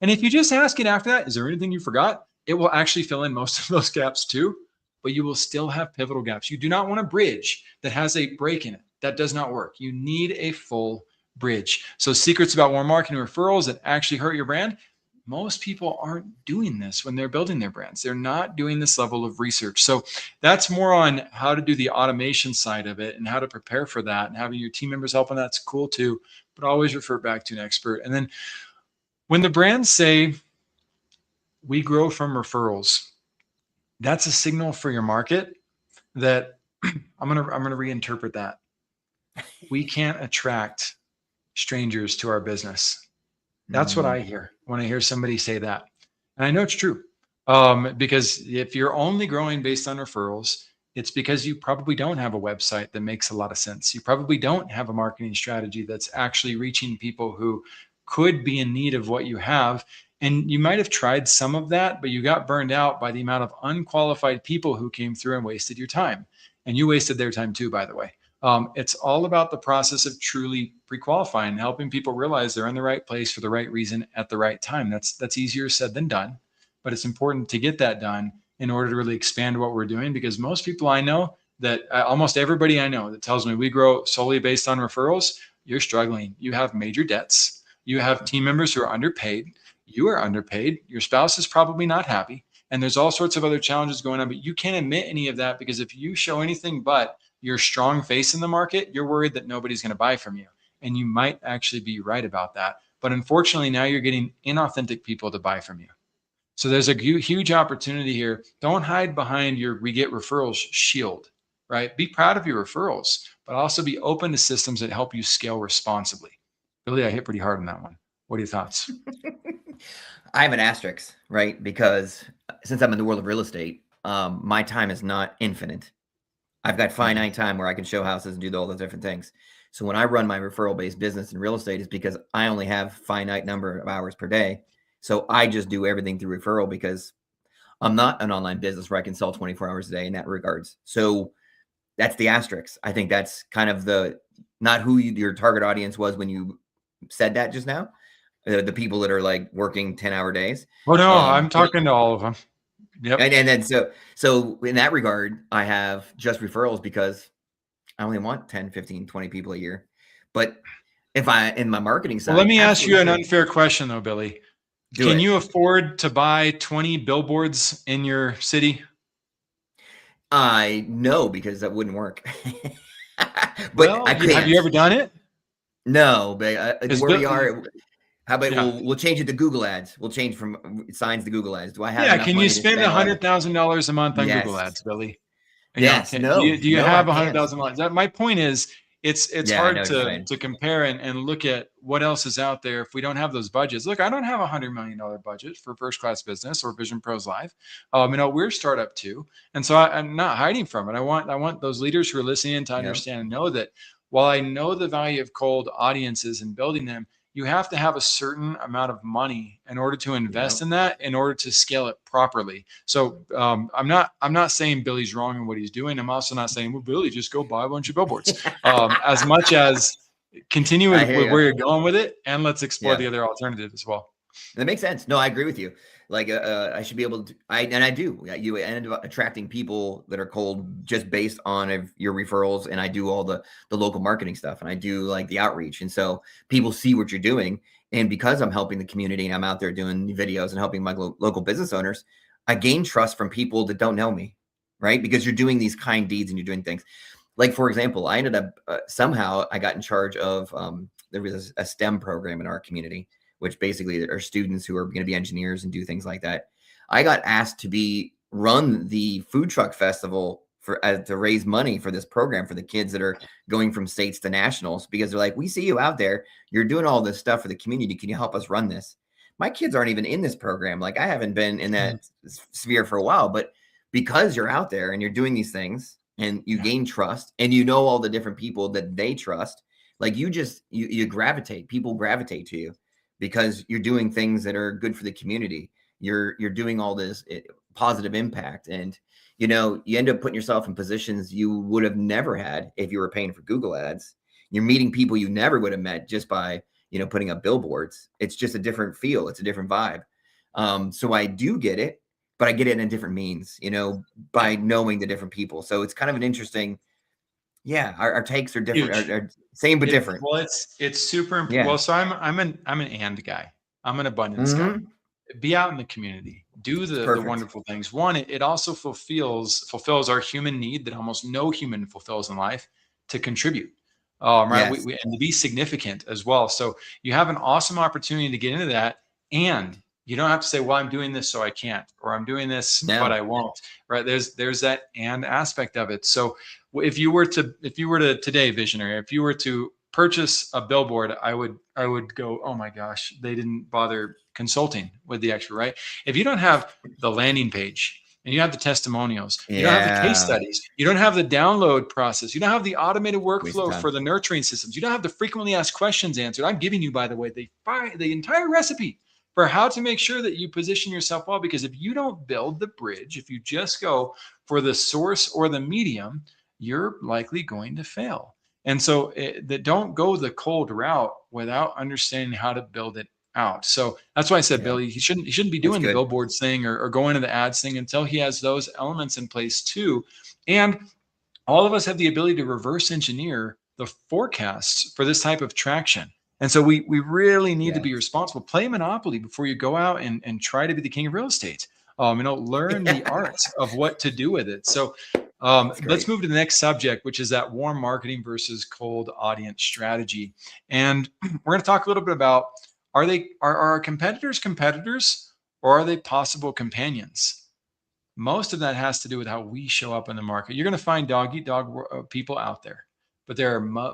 And if you just ask it after that, is there anything you forgot? It will actually fill in most of those gaps too, but you will still have pivotal gaps. You do not want a bridge that has a break in it. That does not work. You need a full bridge. So secrets about warm marketing referrals that actually hurt your brand. Most people aren't doing this when they're building their brands. They're not doing this level of research. So that's more on how to do the automation side of it and how to prepare for that, and having your team members help on that's cool too, but always refer back to an expert. And then when the brands say we grow from referrals, that's a signal for your market that I'm gonna reinterpret that. We can't attract strangers to our business. That's what Mm. I hear when I hear somebody say that. And I know it's true. Because if you're only growing based on referrals, it's because you probably don't have a website that makes a lot of sense. You probably don't have a marketing strategy that's actually reaching people who could be in need of what you have. And you might have tried some of that, but you got burned out by the amount of unqualified people who came through and wasted your time. And you wasted their time too, by the way. It's all about the process of truly pre-qualifying, helping people realize they're in the right place for the right reason at the right time. That's easier said than done, but it's important to get that done in order to really expand what we're doing. Because most people I know, that almost everybody I know that tells me we grow solely based on referrals, you're struggling. You have major debts. You have team members who are underpaid. You are underpaid. Your spouse is probably not happy. And there's all sorts of other challenges going on, but you can't admit any of that, because if you show anything but your strong face in the market, you're worried that nobody's going to buy from you. And you might actually be right about that. But unfortunately, now you're getting inauthentic people to buy from you. So there's a huge opportunity here. Don't hide behind your we get referrals shield, right? Be proud of your referrals, but also be open to systems that help you scale responsibly. Billy, I hit pretty hard on that one. What are your thoughts? I have an asterisk, right? Because since I'm in the world of real estate, my time is not infinite. I've got finite time where I can show houses and do all those different things. So when I run my referral-based business in real estate, it's because I only have finite number of hours per day. So I just do everything through referral, because I'm not an online business where I can sell 24 hours a day in that regards. So that's the asterisk. I think that's kind of not who your target audience was when you said that just now. The people that are like working 10-hour days. Oh no, I'm talking to all of them. Yep. And then so in that regard, I have just referrals because I only want 10, 15, 20 people a year. But if in my marketing side, well, let me ask you an unfair question though, Billy. Can you afford to buy 20 billboards in your city? No, because that wouldn't work. But well, have you ever done it? No, but where we are, how about we'll change it to Google Ads? We'll change from signs to Google Ads. Do I have? Yeah, can you spend $100,000 a month on Google Ads, Billy? Yes. Do you have $100,000? My point is, it's hard to compare and look at what else is out there if we don't have those budgets. Look, I don't have $100 million budget for First Class Business or Vision Pros Live. We're a startup too, and so I'm not hiding from it. I want those leaders who are listening to understand and know that while I know the value of cold audiences and building them, you have to have a certain amount of money in order to invest in that, in order to scale it properly. So I'm not saying Billy's wrong in what he's doing. I'm also not saying, well, Billy, just go buy a bunch of billboards. As much as continue with where you're going with it, and let's explore the other alternative as well. That makes sense. No, I agree with you. Like I should be able to, I do. You end up attracting people that are cold just based on your referrals, and I do all the local marketing stuff, and I do like the outreach, and so people see what you're doing, and because I'm helping the community and I'm out there doing videos and helping my local business owners, I gain trust from people that don't know me, right? Because you're doing these kind deeds and you're doing things. Like for example, I ended up somehow I got in charge of there was a STEM program in our community, which basically are students who are going to be engineers and do things like that. I got asked to run the food truck festival to raise money for this program for the kids that are going from states to nationals, because they're like, we see you out there, you're doing all this stuff for the community. Can you help us run this? My kids aren't even in this program. Like I haven't been in that sphere for a while, but because you're out there and you're doing these things and you gain trust and you know all the different people that they trust, like you gravitate, people gravitate to you, because you're doing things that are good for the community. You're doing all this positive impact, and you end up putting yourself in positions you would have never had if you were paying for Google Ads. You're meeting people you never would have met just by putting up billboards. It's just a different feel. It's a different vibe. So I do get it, but I get it in different means, by knowing the different people. So it's kind of an interesting. Yeah, our takes are different, are same but different. Well, it's super important. Yeah. Well, so I'm an and guy. I'm an abundance guy. Be out in the community. Do the wonderful things. One, it also fulfills our human need that almost no human fulfills in life, to contribute. Right, yes. And to be significant as well. So you have an awesome opportunity to get into that, and you don't have to say, well, I'm doing this so I can't, or I'm doing this but I won't. Right? There's that and aspect of it. So if you were to today, visionary, if you were to purchase a billboard, I would go, oh my gosh, they didn't bother consulting with the expert, right? If you don't have the landing page, and you have the testimonials. You don't have the case Yeah. studies. You don't have the download process. You don't have the automated Waste of workflow time. for the nurturing systems. You don't have the frequently asked questions answered. I'm giving you, by the way, the entire recipe for how to make sure that you position yourself well. Because if you don't build the bridge, if you just go for the source or the medium, you're likely going to fail. And so don't go the cold route without understanding how to build it out. So that's why I said, Yeah, Billy, he shouldn't be that's doing the good. billboards thing or going to the ads thing until he has those elements in place too. And all of us have the ability to reverse engineer the forecasts for this type of traction. And so we really need to Yeah. be responsible. Play Monopoly before you go out and try to be the king of real estate. Learn the Yeah. art of what to do with it. So That's let's great. move to the next subject, which is that warm marketing versus cold audience strategy. And we're going to talk a little bit about, are our competitors, or are they possible companions? Most of that has to do with how we show up in the market. You're going to find dog eat dog people out there, but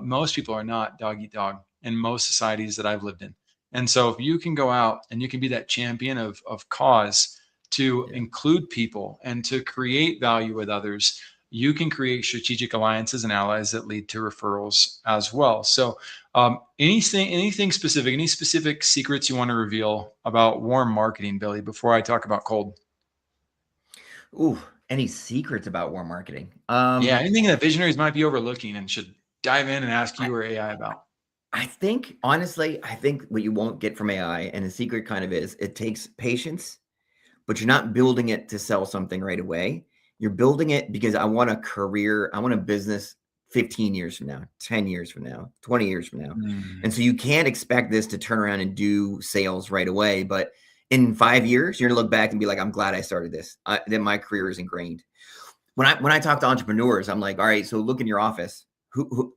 most people are not dog eat dog in most societies that I've lived in. And so if you can go out and you can be that champion of cause to Yeah. include people and to create value with others, you can create strategic alliances and allies that lead to referrals as well. So anything specific, any specific secrets you want to reveal about warm marketing, Billy, before I talk about cold? Ooh, any secrets about warm marketing? Yeah, anything that visionaries might be overlooking and should dive in and ask I you or AI about. I think honestly, I think what you won't get from AI, and the secret kind of is, it takes patience, but you're not building it to sell something right away. You're building it because I want a career, I want a business 15 years from now, 10 years from now, 20 years from now. And Mm. so you can't expect this to turn around and do sales right away. But in 5 years, you're gonna look back and be like, I'm glad I started this. Then my career is ingrained. When I talk to entrepreneurs, I'm like, all right, so look in your office. Who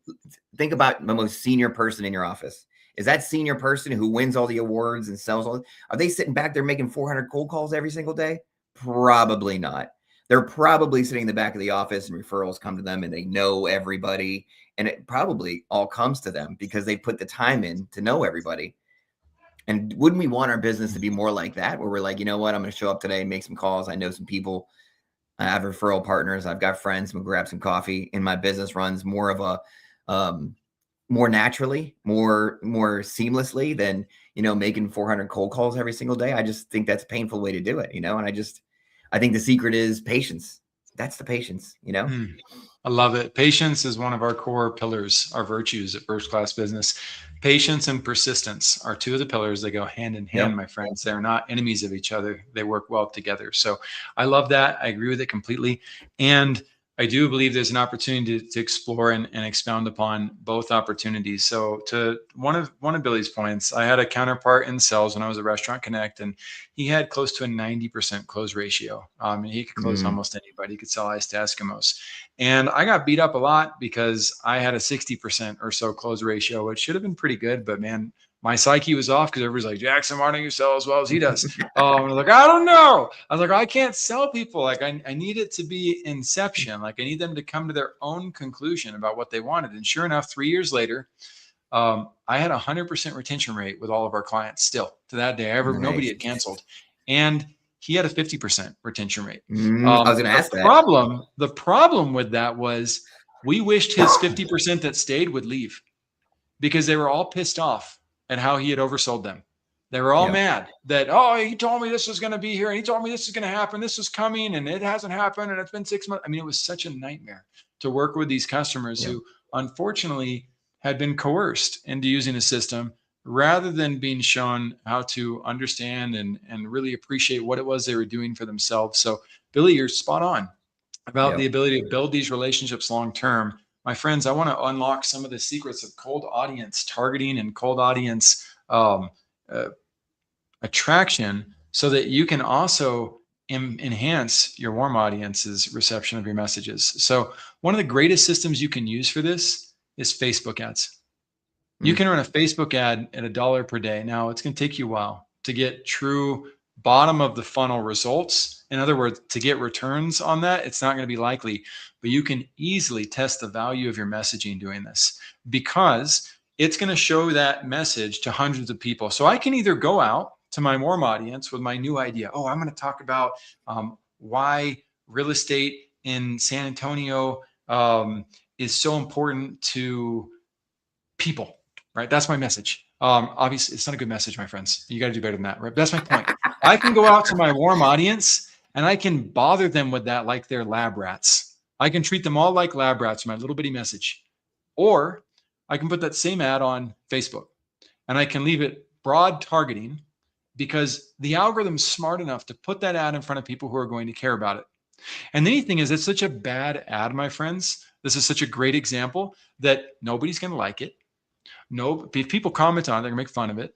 think about the most senior person in your office. Is that senior person who wins all the awards and sells all? Are they sitting back there making 400 cold calls every single day? Probably not. They're probably sitting in the back of the office and referrals come to them and they know everybody. And it probably all comes to them because they put the time in to know everybody. And wouldn't we want our business to be more like that, where we're like, you know what, I'm going to show up today and make some calls. I know some people. I have referral partners. I've got friends. We'll grab some coffee. And my business runs more of a more naturally, more seamlessly than making 400 cold calls every single day. I just think that's a painful way to do it, and I think the secret is patience. That's the patience. Mm. I love it. Patience is one of our core pillars, our virtues at First Class Business. Patience and persistence are two of the pillars that go hand in hand, Yep. my friends. They're not enemies of each other. They work well together. So I love that. I agree with it completely. And I do believe there's an opportunity to explore and expound upon both opportunities. So to one of Billy's points, I had a counterpart in sales when I was at Restaurant Connect, and he had close to a 90% close ratio. And he could close Mm, almost anybody. He could sell ice to Eskimos. And I got beat up a lot because I had a 60% or so close ratio, which should have been pretty good. But man, my psyche was off because everybody's like, Jackson, why don't you sell as well as he does? I was like, I don't know. I was like, I can't sell people. Like, I need it to be inception. Like, I need them to come to their own conclusion about what they wanted. And sure enough, 3 years later, I had a 100% retention rate with all of our clients still to that day. Nobody nice. had canceled. And he had a 50% retention rate. I was going to The ask that. problem with that was we wished his 50% that stayed would leave because they were all pissed off at how he had oversold them. They were all Yeah. mad that, oh, he told me this was going to be here and he told me this is going to happen. This is coming and it hasn't happened. And it's been 6 months. I mean, it was such a nightmare to work with these customers Yeah. who unfortunately had been coerced into using a system rather than being shown how to understand and really appreciate what it was they were doing for themselves. So, Billy, you're spot on about Yeah. the ability to build these relationships long term. My friends, I want to unlock some of the secrets of cold audience targeting and cold audience uh, attraction so that you can also enhance your warm audience's reception of your messages. So, one of the greatest systems you can use for this is Facebook ads. You Mm, can run a Facebook ad at $1 per day. Now, it's going to take you a while to get true bottom of the funnel results. In other words, to get returns on that, it's not going to be likely, but you can easily test the value of your messaging doing this because it's going to show that message to hundreds of people. So I can either go out to my warm audience with my new idea. Oh, I'm going to talk about why real estate in San Antonio is so important to people, right? That's my message. Obviously, it's not a good message, my friends. You got to do better than that, right? But that's my point. I can go out to my warm audience and I can bother them with that like they're lab rats. I can treat them all like lab rats, my little bitty message. Or I can put that same ad on Facebook and I can leave it broad targeting because the algorithm's smart enough to put that ad in front of people who are going to care about it. And the neat thing is, it's such a bad ad, my friends. This is such a great example that nobody's going to like it. No, if people comment on it, they're going to make fun of it.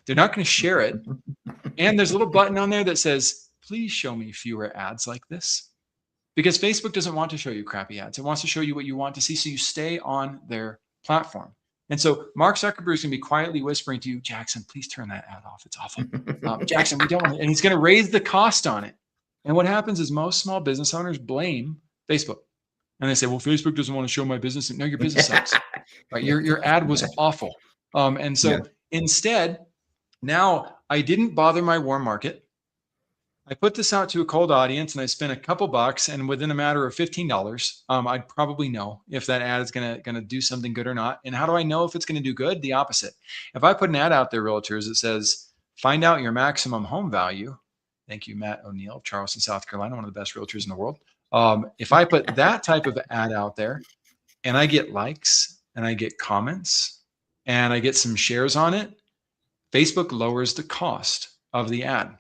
They're not going to share it. And there's a little button on there that says, please show me fewer ads like this. Because Facebook doesn't want to show you crappy ads. It wants to show you what you want to see, so you stay on their platform. And so Mark Zuckerberg is going to be quietly whispering to you, Jackson, please turn that ad off. It's awful. Jackson, we don't want it. And he's going to raise the cost on it. And what happens is most small business owners blame Facebook. And they say, well, Facebook doesn't want to show my business. No, your business sucks. Right? Your ad was awful. And so instead, now I didn't bother my warm market. I put this out to a cold audience and I spent a couple bucks, and within a matter of $15, I'd probably know if that ad is gonna do something good or not. And how do I know if it's gonna do good? The opposite. If I put an ad out there, realtors, that says, find out your maximum home value. Thank you, Matt O'Neill of Charleston, South Carolina, one of the best realtors in the world. If I put that type of ad out there and I get likes and I get comments and I get some shares on it, Facebook lowers the cost of the ad,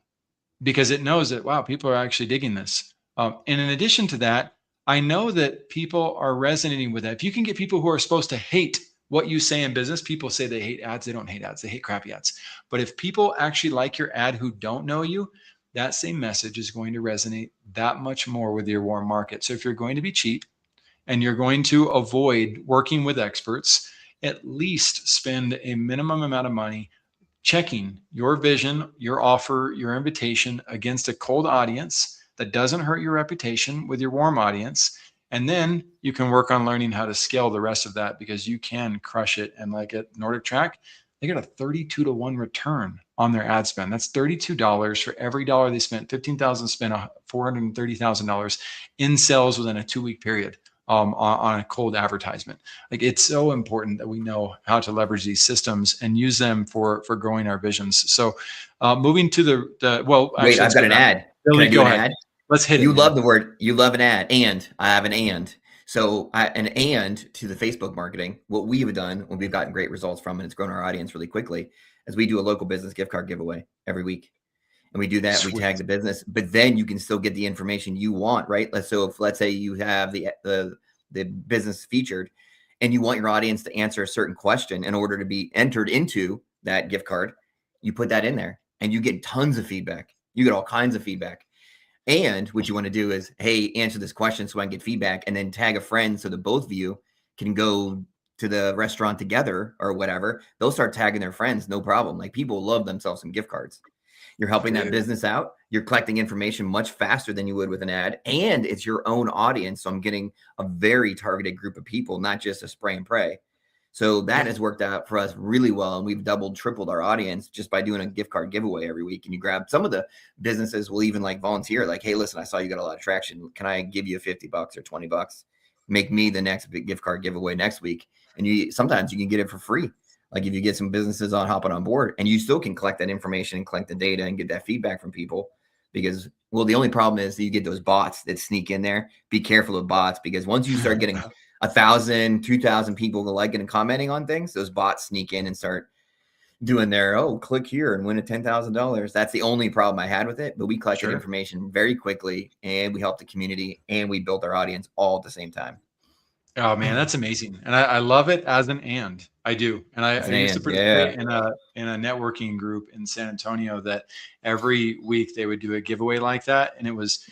because it knows that, wow, people are actually digging this. And in addition to that, I know that people are resonating with that. If you can get people who are supposed to hate what you say in business, people say they hate ads. They don't hate ads. They hate crappy ads. But if people actually like your ad who don't know you, that same message is going to resonate that much more with your warm market. So if you're going to be cheap and you're going to avoid working with experts, at least spend a minimum amount of money checking your vision, your offer, your invitation against a cold audience that doesn't hurt your reputation with your warm audience. And then you can work on learning how to scale the rest of that, because you can crush it. And like at Nordic Track, they get a 32-to-1 return on their ad spend. That's $32 for every dollar they spent. 15,000 spent $430,000 in sales within a 2-week period. On a cold advertisement. Like, it's so important that we know how to leverage these systems and use them for growing our visions. So moving to the well, wait, I've got an ad. Billy, go ahead. Ad? Let's hit it. You love the word, you love an ad, and I have an and. So an and to the Facebook marketing, what we have done when we've gotten great results from, and it's grown our audience really quickly, is we do a local business gift card giveaway every week. And we do that. Sweet. We tag the business, but then you can still get the information you want, right? So if, let's say you have the business featured and you want your audience to answer a certain question in order to be entered into that gift card, you put that in there and you get tons of feedback. You get all kinds of feedback. And what you want to do is, hey, answer this question so I can get feedback, and then tag a friend so that both of you can go to the restaurant together or whatever. They'll start tagging their friends. No problem. Like, people love themselves some gift cards. You're helping that business out. You're collecting information much faster than you would with an ad. And it's your own audience. So I'm getting a very targeted group of people, not just a spray and pray. So that has worked out for us really well. And we've doubled, tripled our audience just by doing a gift card giveaway every week. And you grab, some of the businesses will even like volunteer, like, hey, listen, I saw you got a lot of traction. Can I give you $50 or $20? Make me the next big gift card giveaway next week. And sometimes you can get it for free. Like, if you get some businesses on hopping on board, and you still can collect that information and collect the data and get that feedback from people, because, well, the only problem is that you get those bots that sneak in there. Be careful of bots, because once you start getting 1,000, 2,000 people liking and commenting on things, those bots sneak in and start doing their, oh, click here and win a $10,000. That's the only problem I had with it. But we collected information very quickly, and we helped the community, and we built our audience all at the same time. Oh man, that's amazing. And I love it as an and. I do. And I used to participate in a networking group in San Antonio that every week they would do a giveaway like that. And it was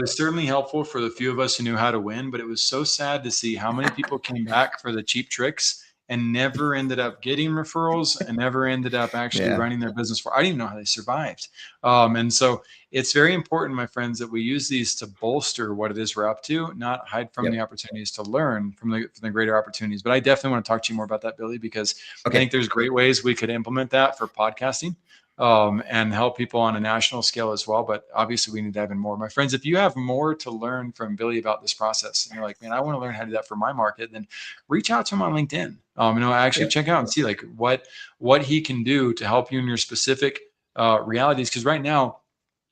certainly helpful for the few of us who knew how to win, but it was so sad to see how many people came back for the cheap tricks and never ended up getting referrals and never ended up actually running their business for. I didn't even know how they survived. And so it's very important, my friends, that we use these to bolster what it is we're up to, not hide from the opportunities, to learn from the greater opportunities. But I definitely want to talk to you more about that, Billy, because I think there's great ways we could implement that for podcasting. and help people on a national scale as well. But obviously, we need to dive in more. My friends, if you have more to learn from Billy about this process, and you're like, man, I want to learn how to do that for my market, then reach out to him on LinkedIn. Actually check out and see like what he can do to help you in your specific realities. Because right now,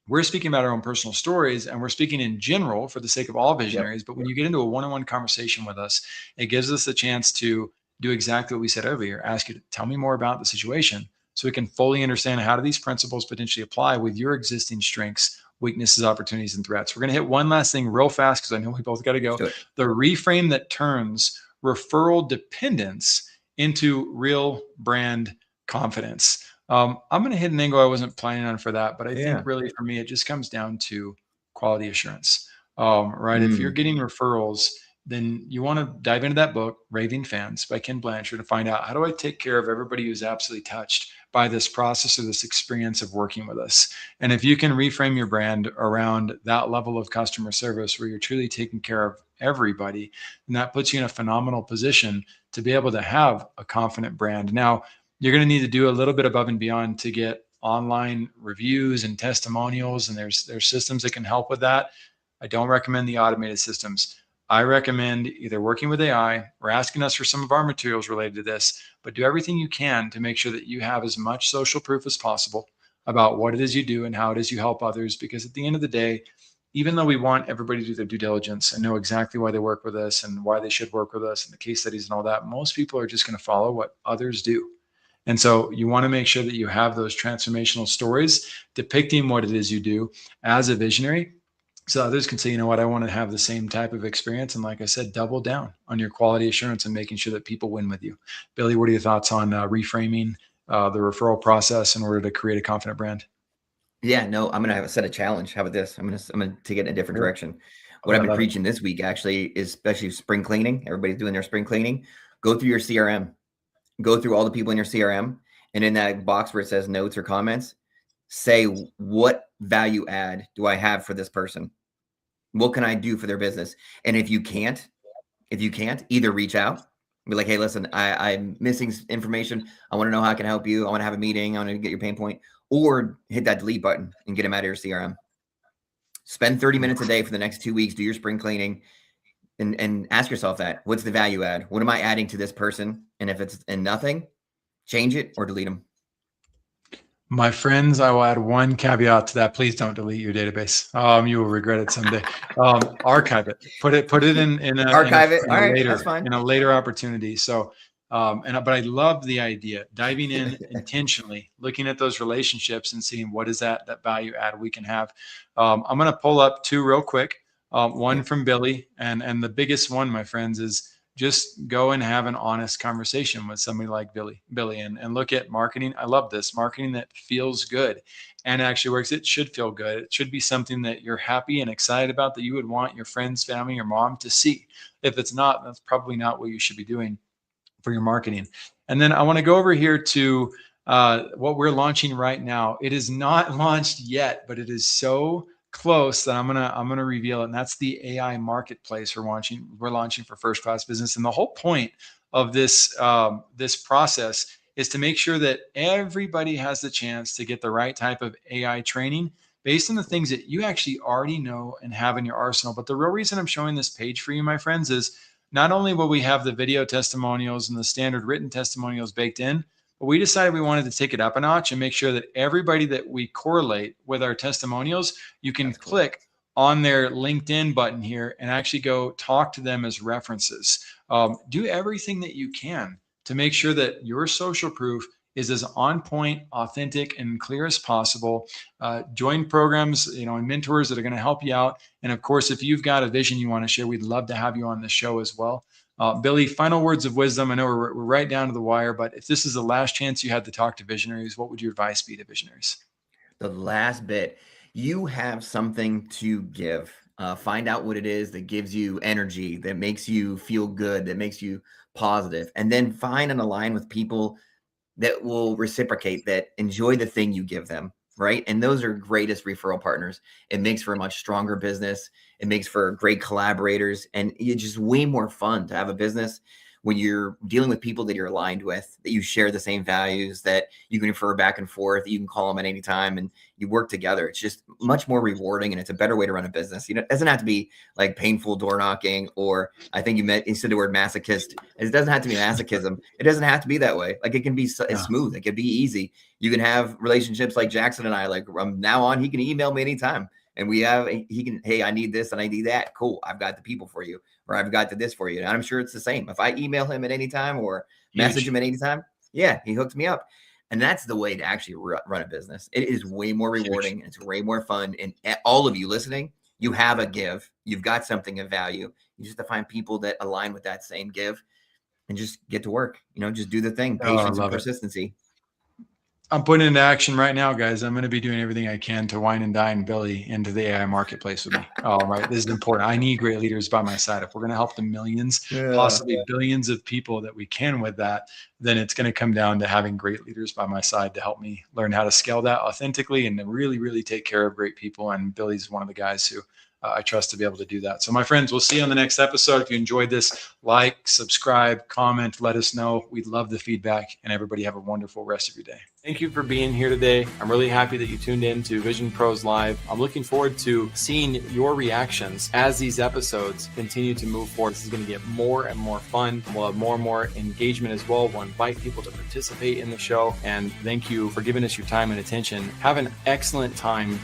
we're speaking about our own personal stories and we're speaking in general for the sake of all visionaries. But when you get into a one-on-one conversation with us, it gives us a chance to do exactly what we said earlier, ask you to tell me more about the situation so we can fully understand how do these principles potentially apply with your existing strengths, weaknesses, opportunities, and threats. We're going to hit one last thing real fast because I know we both got to go. The reframe that turns referral dependence into real brand confidence. I'm going to hit an angle I wasn't planning on for that, but I think really for me, it just comes down to quality assurance, right? If you're getting referrals, then you want to dive into that book, Raving Fans by Ken Blanchard, to find out how do I take care of everybody who's absolutely touched by this process or this experience of working with us. And if you can reframe your brand around that level of customer service where you're truly taking care of everybody, then that puts you in a phenomenal position to be able to have a confident brand. Now, you're going to need to do a little bit above and beyond to get online reviews and testimonials, and there's systems that can help with that. I don't recommend the automated systems. I recommend either working with AI or asking us for some of our materials related to this, but do everything you can to make sure that you have as much social proof as possible about what it is you do and how it is you help others. Because at the end of the day, even though we want everybody to do their due diligence and know exactly why they work with us and why they should work with us and the case studies and all that, most people are just going to follow what others do. And so you want to make sure that you have those transformational stories depicting what it is you do as a visionary. So others can say, you know what, I want to have the same type of experience. And like I said, double down on your quality assurance and making sure that people win with you. Billy, what are your thoughts on reframing the referral process in order to create a confident brand? Yeah, no, I'm gonna have a set a challenge. How about this? I'm gonna take it in a different direction. What Oh, I've I been love it. preaching this week actually is especially spring cleaning. Everybody's doing their spring cleaning. Go through your CRM. Go through all the people in your CRM, and in that box where it says notes or comments, say what value add do I have for this person? What can I do for their business? And if you can't, either reach out, be like, hey, listen, I'm missing information. I want to know how I can help you. I want to have a meeting. I want to get your pain point, or hit that delete button and get them out of your CRM. Spend 30 minutes a day for the next 2 weeks. Do your spring cleaning and ask yourself that. What's the value add? What am I adding to this person? And if it's nothing, change it or delete them. My friends, I will add one caveat to that. Please don't delete your database. You will regret it someday. Archive it. Put it in Archive it. in All a right, later that's fine. opportunity. So, but I love the idea diving in intentionally, looking at those relationships and seeing what is that value add we can have. I'm going to pull up two real quick. One from Billy, and the biggest one, my friends, is just go and have an honest conversation with somebody like Billy and look at marketing. I love this marketing that feels good and actually works. It should feel good. It should be something that you're happy and excited about, that you would want your friends, family, your mom to see. If it's not, that's probably not what you should be doing for your marketing. And then I want to go over here to what we're launching right now. It is not launched yet, but it is so close that I'm gonna reveal it. And that's the AI marketplace we're launching for First Class Business. And the whole point of this process is to make sure that everybody has the chance to get the right type of AI training based on the things that you actually already know and have in your arsenal. But the real reason I'm showing this page for you, my friends, is not only will we have the video testimonials and the standard written testimonials baked in, but we decided we wanted to take it up a notch and make sure that everybody that we correlate with our testimonials, you can click on their LinkedIn button here and actually go talk to them as references. Do everything that you can to make sure that your social proof is as on point, authentic, and clear as possible. Join programs, and mentors that are going to help you out. And of course, if you've got a vision you want to share, we'd love to have you on the show as well. Billy, final words of wisdom. I know we're right down to the wire, but if this is the last chance you had to talk to visionaries, what would your advice be to visionaries? The last bit, you have something to give. Find out what it is that gives you energy, that makes you feel good, that makes you positive, and then find and align with people that will reciprocate, that enjoy the thing you give them, right? And those are greatest referral partners. It makes for a much stronger business. It makes for great collaborators, and it's just way more fun to have a business when you're dealing with people that you're aligned with, that you share the same values, that you can refer back and forth, that you can call them at any time and you work together. It's just much more rewarding, and it's a better way to run a business. You know, it doesn't have to be like painful door knocking, or I think you said the word masochist. It doesn't have to be masochism. It doesn't have to be that way. Like, it can be smooth. It can be easy. You can have relationships like Jackson and I, like from now on, he can email me anytime. And he can, hey, I need this and I need that. Cool. I've got the people for you, or I've got this for you. And I'm sure it's the same. If I email him at any time or message him at any time, yeah, he hooks me up. And that's the way to actually run a business. It is way more rewarding. And it's way more fun. And all of you listening, you have a give. You've got something of value. You just have to find people that align with that same give and just get to work. You know, just do the thing. Patience and persistency. I'm putting into action right now, guys. I'm going to be doing everything I can to wine and dine Billy into the AI marketplace with me. All right. This is important. I need great leaders by my side. If we're going to help the millions, possibly billions of people that we can with that, then it's going to come down to having great leaders by my side to help me learn how to scale that authentically and to really, really take care of great people. And Billy's one of the guys who I trust to be able to do that. So my friends, we'll see you on the next episode. If you enjoyed this, like, subscribe, comment, let us know. We'd love the feedback, and everybody have a wonderful rest of your day. Thank you for being here today. I'm really happy that you tuned in to Vision Pros Live. I'm looking forward to seeing your reactions as these episodes continue to move forward. This is going to get more and more fun. We'll have more and more engagement as well. We'll invite people to participate in the show. And thank you for giving us your time and attention. Have an excellent time